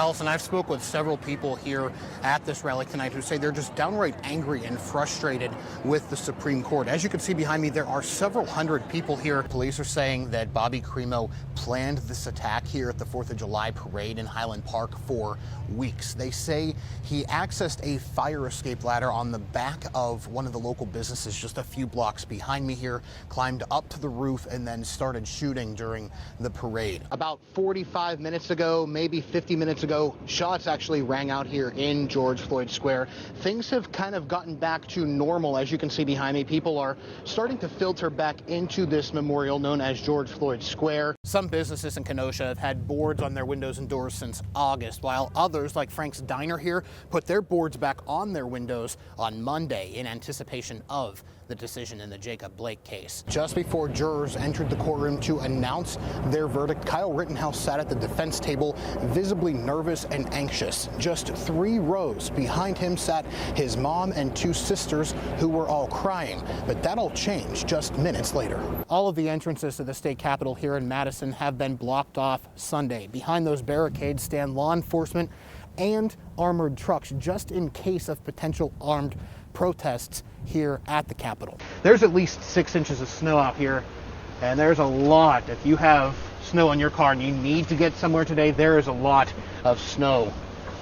Allison, I've spoke with several people here at this rally tonight who say they're just downright angry and frustrated with the Supreme Court. As you can see behind me, there are several hundred people here. Police are saying that Bobby Crimo planned this attack here at the 4th of July parade in Highland Park for weeks. They say he accessed a fire escape ladder on the back of one of the local businesses just a few blocks behind me here, climbed up to the roof, and then started shooting during the parade. About 45 minutes ago, maybe 50 minutes ago, shots actually rang out here in George Floyd Square. Things have kind of gotten back to normal. As you can see behind me, people are starting to filter back into this memorial known as George Floyd Square. Some businesses in Kenosha have had boards on their windows and doors since August, while others, like Frank's Diner here, put their boards back on their windows on Monday in anticipation of the decision in the Jacob Blake case. Just before jurors entered the courtroom to announce their verdict, Kyle Rittenhouse sat at the defense table, visibly nervous and anxious. Just 3 rows behind him sat his mom and 2 sisters who were all crying. But that all changed just minutes later. All of the entrances to the state capitol here in Madison have been blocked off Sunday. Behind those barricades stand law enforcement and armored trucks just in case of potential armed protests here at the Capitol. There's at least 6 inches of snow out here, and there's a lot. If you have snow on your car and you need to get somewhere today, there is a lot of snow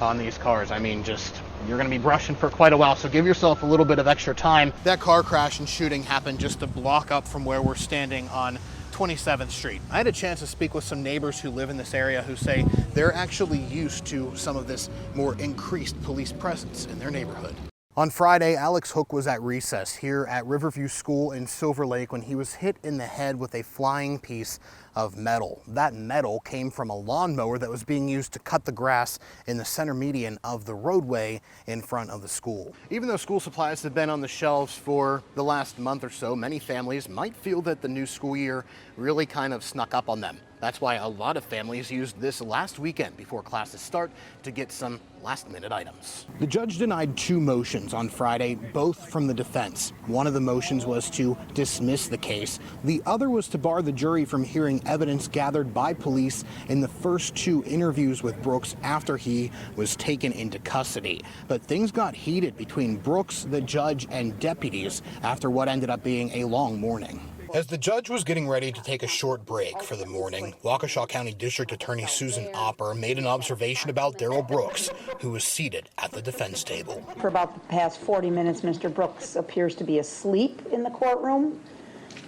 on these cars. I mean, you're going to be brushing for quite a while, so give yourself a little bit of extra time. That car crash and shooting happened just a block up from where we're standing on 27th Street. I had a chance to speak with some neighbors who live in this area who say they're actually used to some of this more increased police presence in their neighborhood. On Friday, Alex Hook was at recess here at Riverview School in Silver Lake when he was hit in the head with a flying piece of metal. That metal came from a lawnmower that was being used to cut the grass in the center median of the roadway in front of the school. Even though school supplies have been on the shelves for the last month or so, many families might feel that the new school year really kind of snuck up on them. That's why a lot of families used this last weekend before classes start to get some last-minute items. The judge denied 2 motions on Friday, both from the defense. One of the motions was to dismiss the case. The other was to bar the jury from hearing evidence gathered by police in the first 2 interviews with Brooks after he was taken into custody. But things got heated between Brooks, the judge, and deputies after what ended up being a long morning. As the judge was getting ready to take a short break for the morning, Waukesha County District Attorney Susan Opper made an observation about Darrell Brooks, who was seated at the defense table. For about the past 40 minutes, Mr. Brooks appears to be asleep in the courtroom.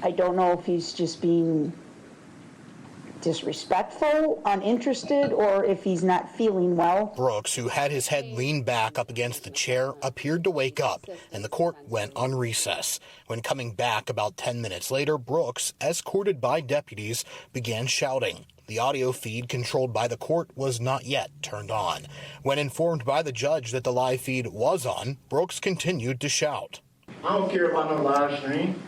I don't know if he's just being disrespectful, uninterested, or if he's not feeling well. Brooks, who had his head leaned back up against the chair, appeared to wake up, and the court went on recess. When coming back about 10 minutes later, Brooks, escorted by deputies, began shouting. The audio feed controlled by the court was not yet turned on. When informed by the judge that the live feed was on, Brooks continued to shout. I don't care about no live stream,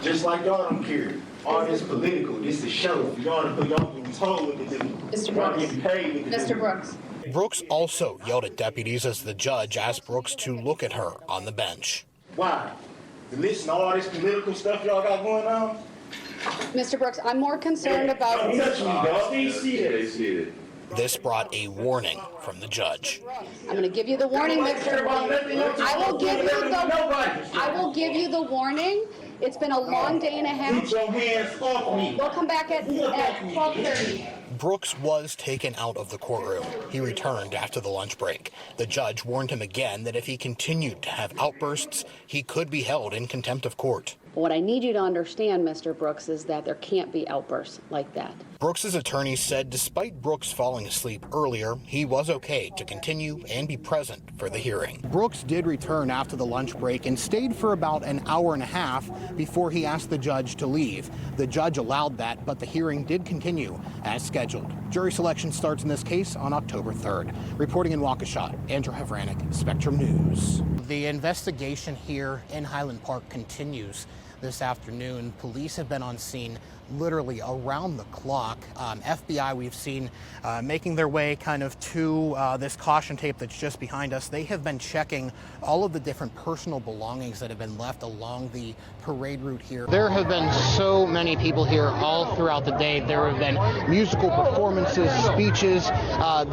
just like y'all don't care. All this political, this is show. Y'all getting told what to do. Mr. Brooks. Mr. Brooks. Brooks also yelled at deputies as the judge asked Brooks to look at her on the bench. Why? To listen to all this political stuff y'all got going on? Mr. Brooks, I'm more concerned about... Don't touch me, dog. Stay seated. This brought a warning from the judge. I'm going to give you the warning, Mr. Brooks. I will give you the warning. It's been a long day and a half. Get your hands off me. We'll come back at 12:30. Brooks was taken out of the courtroom. He returned after the lunch break. The judge warned him again that if he continued to have outbursts, he could be held in contempt of court. What I need you to understand, Mr. Brooks, is that there can't be outbursts like that. Brooks's attorney said despite Brooks falling asleep earlier, he was okay to continue and be present for the hearing. Brooks did return after the lunch break and stayed for about an hour and a half before he asked the judge to leave. The judge allowed that, but the hearing did continue as scheduled. Jury selection starts in this case on October 3rd. Reporting in Waukesha, Andrew Havranek, Spectrum News. The investigation here in Highland Park continues. This afternoon, police have been on scene literally around the clock. FBI we've seen making their way kind of to this caution tape that's just behind us. They have been checking all of the different personal belongings that have been left along the parade route here. There have been so many people here all throughout the day. There have been musical performances, speeches.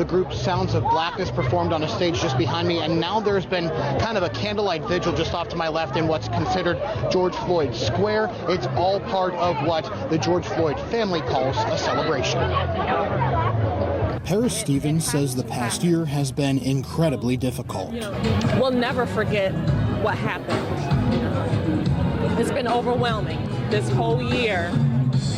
The group Sounds of Blackness performed on a stage just behind me, and now there's been kind of a candlelight vigil just off to my left in what's considered George Floyd Square. It's all part of what the George Floyd family calls a celebration. Paris Stevens says the past year has been incredibly difficult. We'll never forget what happened. It's been overwhelming. This whole year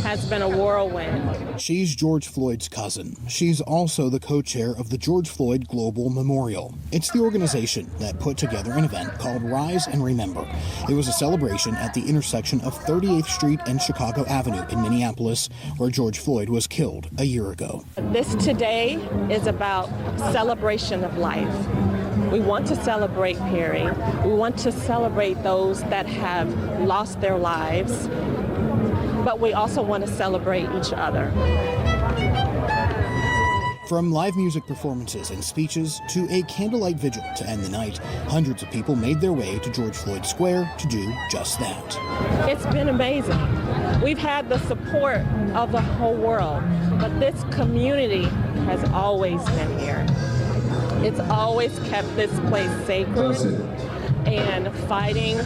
has been a whirlwind. She's George Floyd's cousin. She's also the co-chair of the George Floyd Global Memorial. It's the organization that put together an event called Rise and Remember. It was a celebration at the intersection of 38th Street and Chicago Avenue in Minneapolis, where George Floyd was killed a year ago. This today is about celebration of life. We want to celebrate Perry. We want to celebrate those that have lost their lives, but we also want to celebrate each other. From live music performances and speeches to a candlelight vigil to end the night, hundreds of people made their way to George Floyd Square to do just that. It's been amazing. We've had the support of the whole world, but this community has always been here. It's always kept this place sacred and fighting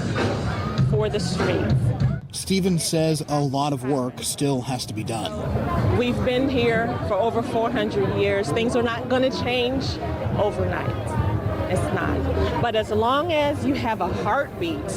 for the streets. Stevens says a lot of work still has to be done. We've been here for over 400 years. Things are not going to change overnight. It's not. But as long as you have a heartbeat,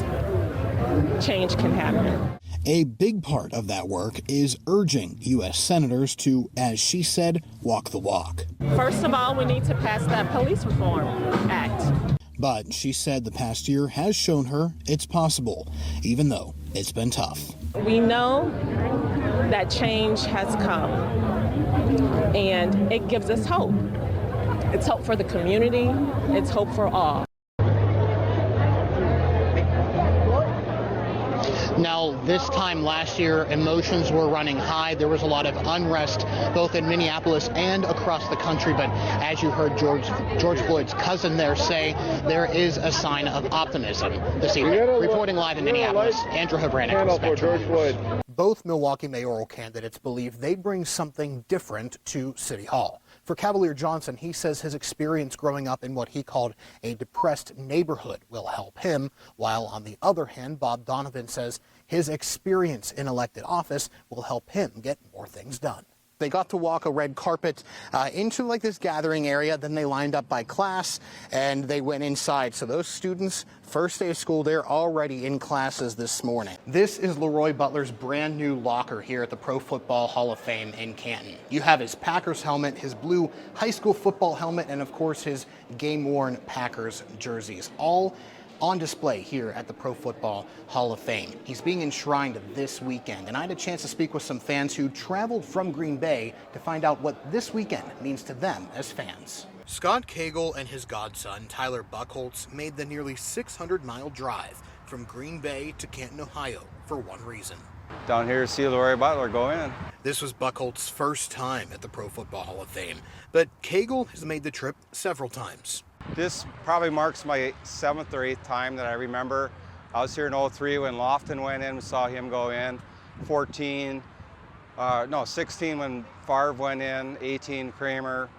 change can happen. A big part of that work is urging U.S. senators to, as she said, walk the walk. First of all, we need to pass that Police Reform Act. But she said the past year has shown her it's possible, even though it's been tough. We know that change has come, and it gives us hope. It's hope for the community. It's hope for all. Now, this time last year, emotions were running high. There was a lot of unrest, both in Minneapolis and across the country. But as you heard George Floyd's cousin there say, there is a sign of optimism this evening. Reporting live in Minneapolis, Andrew Havranek. For George Floyd. Both Milwaukee mayoral candidates believe they'd bring something different to City Hall. For Cavalier Johnson, he says his experience growing up in what he called a depressed neighborhood will help him, while on the other hand, Bob Donovan says his experience in elected office will help him get more things done. They got to walk a red carpet into like this gathering area. Then they lined up by class and they went inside. So those students, first day of school, they're already in classes this morning. This is Leroy Butler's brand new locker here at the Pro Football Hall of Fame in Canton. You have his Packers helmet, his blue high school football helmet, and of course his game-worn Packers jerseys, all on display here at the Pro Football Hall of Fame. He's being enshrined this weekend, and I had a chance to speak with some fans who traveled from Green Bay to find out what this weekend means to them as fans. Scott Cagle and his godson, Tyler Buchholz, made the nearly 600-mile drive from Green Bay to Canton, Ohio, for one reason. Down here to see Leroy Butler go in. This was Buchholz's first time at the Pro Football Hall of Fame, but Cagle has made the trip several times. This probably marks my 7th or 8th time that I remember. I was here in 03 when Lofton went in, saw him go in. 16 when Favre went in, 18 Kramer.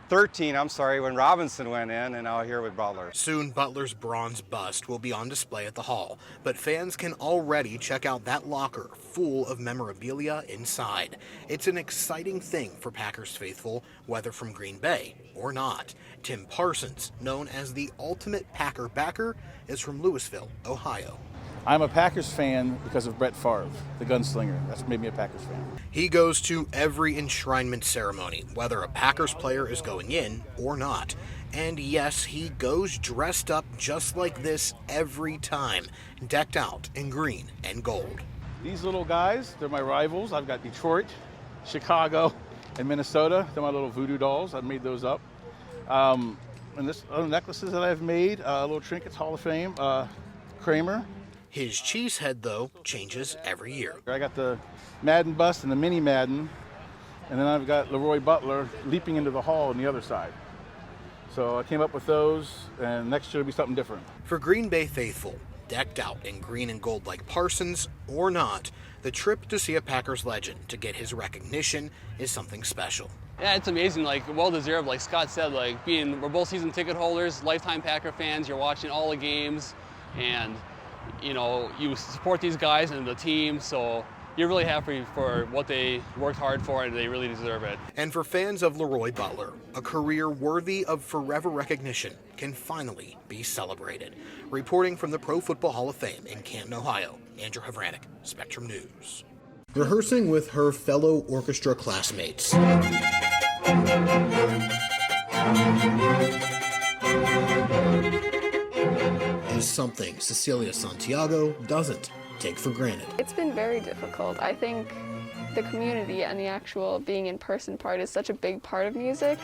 13, when Robinson went in, and now here with Butler. Soon, Butler's bronze bust will be on display at the Hall, but fans can already check out that locker full of memorabilia inside. It's an exciting thing for Packers faithful, whether from Green Bay or not. Tim Parsons, known as the ultimate Packer backer, is from Louisville, Ohio. I'm a Packers fan because of Brett Favre, the gunslinger. That's made me a Packers fan. He goes to every enshrinement ceremony, whether a Packers player is going in or not. And yes, he goes dressed up just like this every time, decked out in green and gold. These little guys, they're my rivals. I've got Detroit, Chicago, and Minnesota. They're my little voodoo dolls. I made those up. And this other necklaces that I've made, little trinkets, Hall of Fame, Kramer. His cheesehead, though, changes every year. I got the Madden bust and the mini Madden, and then I've got Leroy Butler leaping into the hall on the other side. So I came up with those, and next year will be something different. For Green Bay faithful, decked out in green and gold like Parsons or not, the trip to see a Packers legend to get his recognition is something special. Yeah, it's amazing, like well-deserved, like Scott said, like we're both season ticket holders, lifetime Packer fans, you're watching all the games, and you know, you support these guys and the team, so you're really happy for what they worked hard for, and they really deserve it. And for fans of Leroy Butler, a career worthy of forever recognition can finally be celebrated. Reporting from the Pro Football Hall of Fame in Canton, Ohio, Andrew Havranek, Spectrum News. Rehearsing with her fellow orchestra classmates. Is something Cecilia Santiago doesn't take for granted. It's been very difficult. I think the community and the actual being in person part is such a big part of music.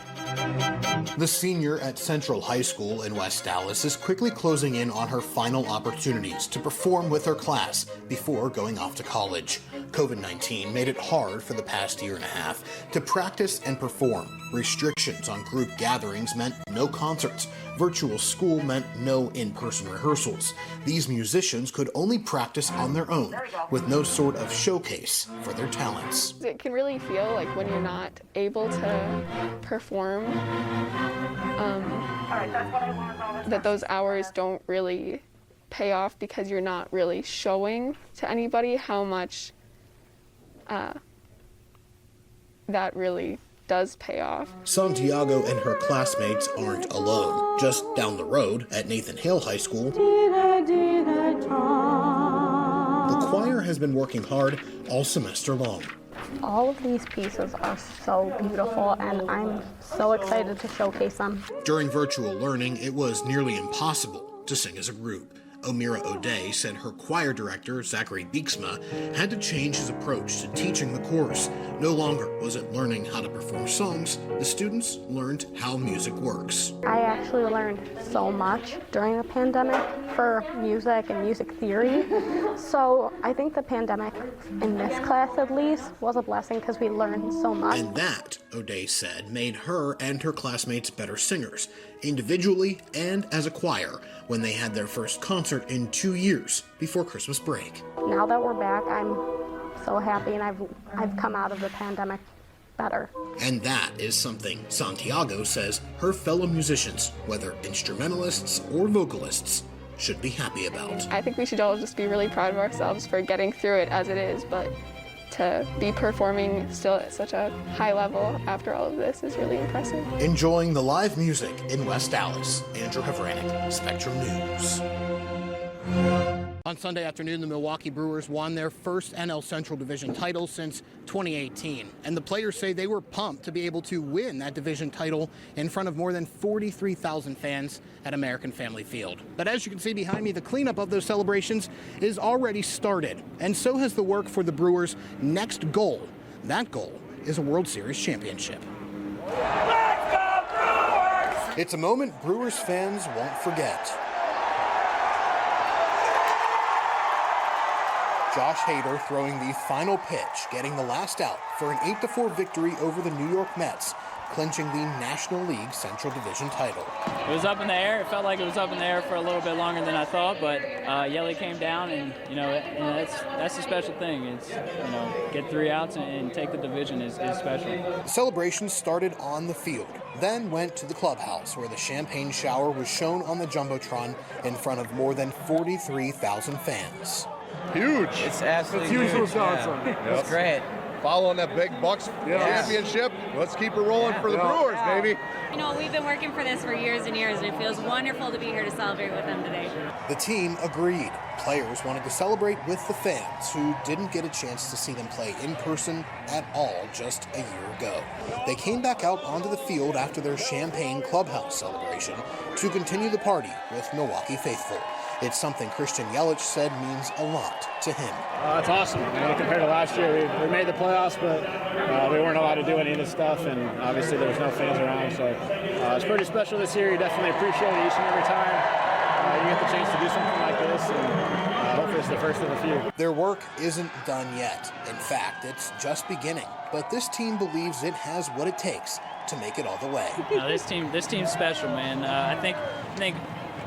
The senior at Central High School in West Dallas is quickly closing in on her final opportunities to perform with her class before going off to college. COVID-19 made it hard for the past year and a half to practice and perform. Restrictions on group gatherings meant no concerts. Virtual school meant no in-person rehearsals. These musicians could only practice on their own, with no sort of showcase for their talents. It can really feel like when you're not able to perform, that those hours don't really pay off because you're not really showing to anybody how much that really does pay off. Santiago and her classmates aren't alone. Just down the road at Nathan Hale High School, the choir has been working hard all semester long. All of these pieces are so beautiful, and I'm so excited to showcase them. During virtual learning, it was nearly impossible to sing as a group. Omira O'Day said her choir director, Zachary Beeksma, had to change his approach to teaching the course. No longer was it learning how to perform songs, the students learned how music works. I actually learned so much during the pandemic for music and music theory. So I think the pandemic, in this class at least, was a blessing because we learned so much. And that, O'Day said, made her and her classmates better singers, individually and as a choir, when they had their first concert in 2 years before Christmas break. Now that we're back, I'm so happy, and I've come out of the pandemic better. And that is something Santiago says her fellow musicians, whether instrumentalists or vocalists, should be happy about. I think we should all just be really proud of ourselves for getting through it as it is, but to be performing still at such a high level after all of this is really impressive. Enjoying the live music in West Dallas, Andrew Havranek, Spectrum News. On Sunday afternoon, the Milwaukee Brewers won their first NL Central Division title since 2018. And the players say they were pumped to be able to win that division title in front of more than 43,000 fans at American Family Field. But as you can see behind me, the cleanup of those celebrations is already started. And so has the work for the Brewers' next goal. That goal is a World Series championship. Let's go Brewers! It's a moment Brewers fans won't forget. Josh Hader throwing the final pitch, getting the last out for an 8-4 victory over the New York Mets, clinching the National League Central Division title. It was up in the air. It felt like it was up in the air for a little bit longer than I thought, but Yelly came down, and that's the special thing. It's get 3 outs and take the division is special. The celebration started on the field, then went to the clubhouse where the champagne shower was shown on the Jumbotron in front of more than 43,000 fans. Huge. It's absolutely huge. Yeah. It's great. Following that big Bucks championship, let's keep it rolling for the Brewers, baby. You know, we've been working for this for years and years, and it feels wonderful to be here to celebrate with them today. The team agreed. Players wanted to celebrate with the fans who didn't get a chance to see them play in person at all just a year ago. They came back out onto the field after their Champagne Clubhouse celebration to continue the party with Milwaukee faithful. It's something Christian Yelich said means a lot to him. It's awesome. Compared to last year, we made the playoffs, but we weren't allowed to do any of this stuff, and obviously there was no fans around. So it's pretty special this year. You definitely appreciate it each and every time you get the chance to do something like this. And hopefully it's the first of a few. Their work isn't done yet. In fact, it's just beginning. But this team believes it has what it takes to make it all the way. This team's special, man. I think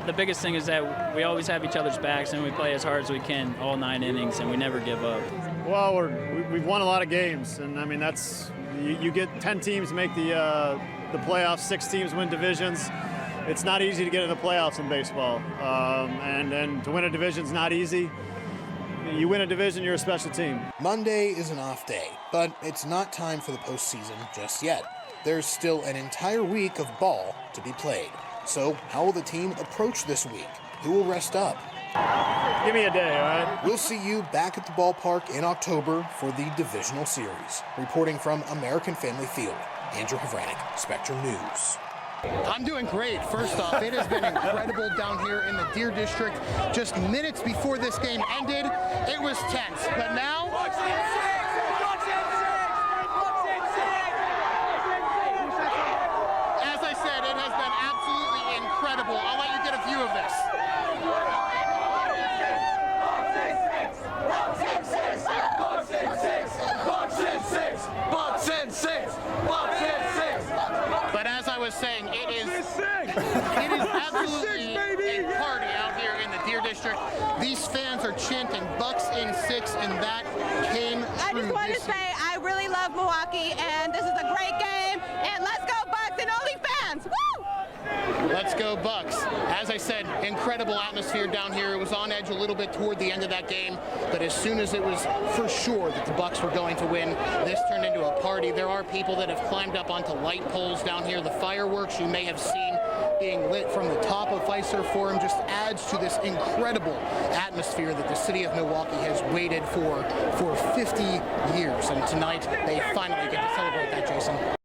the biggest thing is that we always have each other's backs and we play as hard as we can all 9 innings and we never give up. Well, we've won a lot of games, and I mean that's you get 10 teams make the playoffs, 6 teams win divisions. It's not easy to get in the playoffs in baseball, and to win a division's not easy. You win a division, you're a special team. Monday is an off day, but it's not time for the postseason just yet. There's still an entire week of ball to be played. So how will the team approach this week? Who will rest up? Give me a day, all right? We'll see you back at the ballpark in October for the divisional series. Reporting from American Family Field, Andrew Havranek, Spectrum News. I'm doing great. First off, it has been incredible down here in the Deer District. Just minutes before this game ended, it was tense. But now, as I said, it has been absolutely incredible. I'll let you get a view of this. But as I was saying, it is absolutely a party out here in the Deer District. These fans are chanting Bucks in 6, and that came true. I just want to say I really love Milwaukee, and this is a great game, and let's go Bucks and only fans! Woo! Let's go Bucks. As I said, incredible atmosphere down here. It was on edge a little bit toward the end of that game, but as soon as it was for sure that the Bucks were going to win, this turned into a party. There are people that have climbed up onto light poles down here. The fireworks you may have seen being lit from the top of Fiserv Forum just adds to this incredible atmosphere that the city of Milwaukee has waited for 50 years. And tonight, they finally get to celebrate that, Jason.